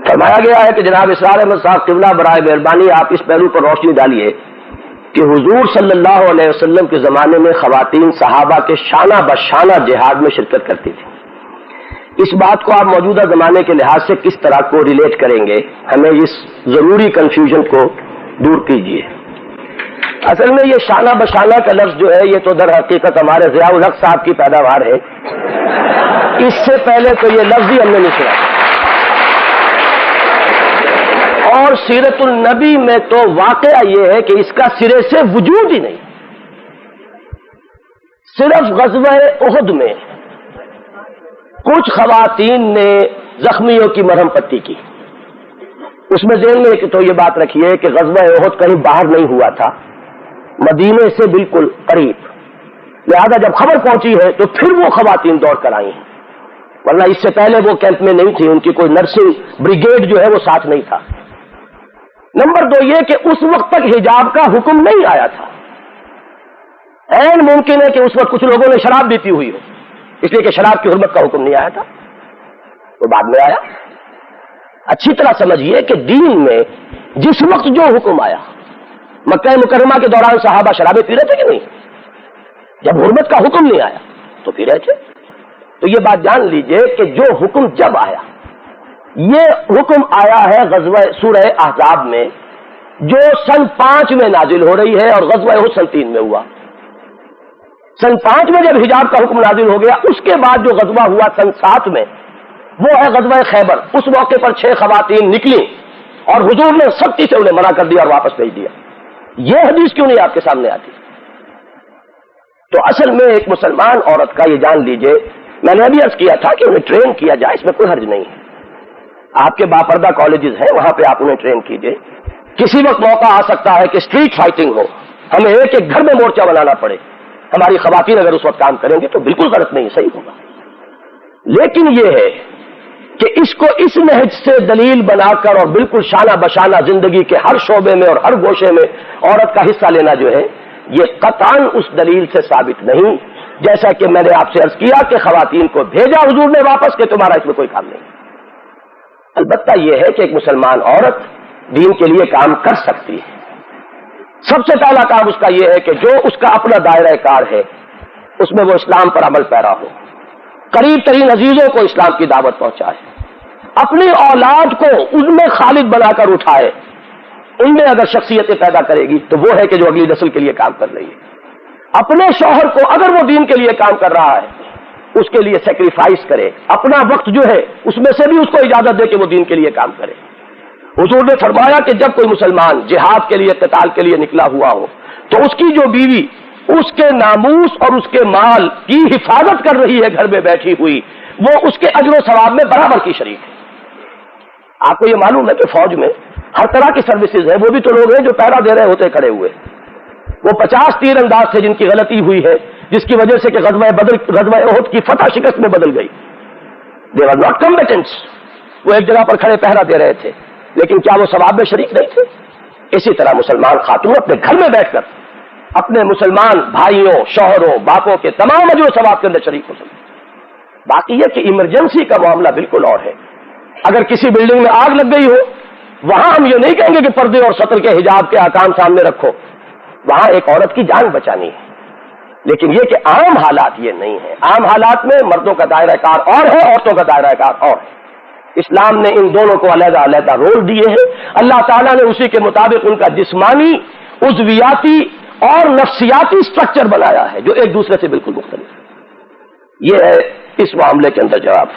فرمایا گیا ہے کہ جناب اسرار احمد صاحب قبلہ برائے مہربانی آپ اس پہلو پر روشنی ڈالیے کہ حضور صلی اللہ علیہ وسلم کے زمانے میں خواتین صحابہ کے شانہ بشانہ جہاد میں شرکت کرتی تھی. اس بات کو آپ موجودہ زمانے کے لحاظ سے کس طرح کو ریلیٹ کریں گے؟ ہمیں اس ضروری کنفیوژن کو دور کیجیے. اصل میں یہ شانہ بشانہ کا لفظ جو ہے یہ تو در حقیقت ہمارے ضیاء الحق صاحب کی پیداوار ہے. اس سے پہلے تو یہ لفظ ہی ہم نے نہیں سنا. اور سیرت النبی میں تو واقعہ یہ ہے کہ اس کا سرے سے وجود ہی نہیں. صرف غزوہ احد میں کچھ خواتین نے زخمیوں کی مرہم پٹی کی. اس میں ذہن میں تو یہ بات رکھیے کہ غزوہ احد کہیں باہر نہیں ہوا تھا، مدینے سے بالکل قریب، لہذا جب خبر پہنچی ہے تو پھر وہ خواتین دوڑ کر آئی ہیں، ورنہ اس سے پہلے وہ کیمپ میں نہیں تھی، ان کی کوئی نرسنگ بریگیڈ جو ہے وہ ساتھ نہیں تھا. نمبر 2 یہ کہ اس وقت تک حجاب کا حکم نہیں آیا تھا. عین ممکن ہے کہ اس وقت کچھ لوگوں نے شراب بھی پی ہوئی ہو، اس لیے کہ شراب کی حرمت کا حکم نہیں آیا تھا، وہ بعد میں آیا. اچھی طرح سمجھیے کہ دین میں جس وقت جو حکم آیا، مکہ مکرمہ کے دوران صحابہ شرابیں پی رہے تھے کہ نہیں؟ جب حرمت کا حکم نہیں آیا تو پی رہے تھے. تو یہ بات جان لیجئے کہ جو حکم جب آیا، یہ حکم آیا ہے غزوہ سورہ احزاب میں جو سن 5 میں نازل ہو رہی ہے، اور غزوہ احد سن 3 میں ہوا. سن 5 میں جب حجاب کا حکم نازل ہو گیا، اس کے بعد جو غزوہ ہوا سن 7 میں وہ ہے غزوہ خیبر. اس موقع پر 6 خواتین نکلی اور حضور نے سختی سے انہیں منع کر دیا اور واپس بھیج دیا. یہ حدیث کیوں نہیں آپ کے سامنے آتی؟ تو اصل میں ایک مسلمان عورت کا یہ جان لیجئے، میں نے ابھی عرض کیا تھا کہ انہیں ٹرین کیا جائے، اس میں کوئی حرج نہیں ہے. آپ کے باپردہ کالجز ہیں، وہاں پہ آپ انہیں ٹرین کیجئے. کسی وقت موقع آ سکتا ہے کہ اسٹریٹ فائٹنگ ہو، ہمیں ایک ایک گھر میں مورچہ بنانا پڑے، ہماری خواتین اگر اس وقت کام کریں گے تو بالکل غلط نہیں، صحیح ہوگا. لیکن یہ ہے کہ اس کو اس نہج سے دلیل بنا کر اور بالکل شانہ بشانہ زندگی کے ہر شعبے میں اور ہر گوشے میں عورت کا حصہ لینا جو ہے یہ قطعاً اس دلیل سے ثابت نہیں، جیسا کہ میں نے آپ سے عرض کیا کہ خواتین کو بھیجا حضور نے واپس کہ تمہارا اس میں کوئی کام نہیں. البتہ یہ ہے کہ ایک مسلمان عورت دین کے لیے کام کر سکتی ہے. سب سے پہلا کام اس کا یہ ہے کہ جو اس کا اپنا دائرہ کار ہے اس میں وہ اسلام پر عمل پیرا ہو، قریب ترین عزیزوں کو اسلام کی دعوت پہنچائے، اپنی اولاد کو ان میں خالد بنا کر اٹھائے. ان میں اگر شخصیتیں پیدا کرے گی تو وہ ہے کہ جو اگلی نسل کے لیے کام کر رہی ہے. اپنے شوہر کو اگر وہ دین کے لیے کام کر رہا ہے اس کے لیے سیکریفائس کرے، اپنا وقت جو ہے اس میں سے بھی اس کو اجازت دے کہ وہ دین کے لیے کام کرے. حضور نے فرمایا کہ جب کوئی مسلمان جہاد کے لیے قتال کے لیے نکلا ہوا ہو تو اس کی جو بیوی اس کے ناموس اور اس کے مال کی حفاظت کر رہی ہے گھر میں بیٹھی ہوئی، وہ اس کے اجر و ثواب میں برابر کی شریک ہے. آپ کو یہ معلوم ہے کہ فوج میں ہر طرح کی سروسز ہیں، وہ بھی تو لوگ ہیں جو پہرا دے رہے ہوتے کھڑے ہوئے. وہ 50 تیر انداز سے جن کی غلطی ہوئی ہے، جس کی وجہ سے کہ غزوہ احد کی فتح شکست میں بدل گئی. They are not combatants. وہ ایک جگہ پر کھڑے پہرا دے رہے تھے، لیکن کیا وہ ثواب میں شریک نہیں تھے؟ اسی طرح مسلمان خاتون اپنے گھر میں بیٹھ کر اپنے مسلمان بھائیوں، شوہروں، باپوں کے تمام اجر و ثواب کے اندر شریک ہو سکتے. باقی یہ کہ ایمرجنسی کا معاملہ بالکل اور ہے. اگر کسی بلڈنگ میں آگ لگ گئی ہو، وہاں ہم یہ نہیں کہیں گے کہ پردے اور سطر کے حجاب کے احکام سامنے رکھو، وہاں ایک عورت کی جان بچانی ہے. لیکن یہ کہ عام حالات یہ نہیں ہے. عام حالات میں مردوں کا دائرہ کار اور ہے، عورتوں کا دائرہ کار اور ہے. اسلام نے ان دونوں کو علیحدہ علیحدہ رول دیے ہیں. اللہ تعالیٰ نے اسی کے مطابق ان کا جسمانی، عضویاتی اور نفسیاتی سٹرکچر بنایا ہے جو ایک دوسرے سے بالکل مختلف ہے. یہ ہے اس معاملے کے اندر جواب.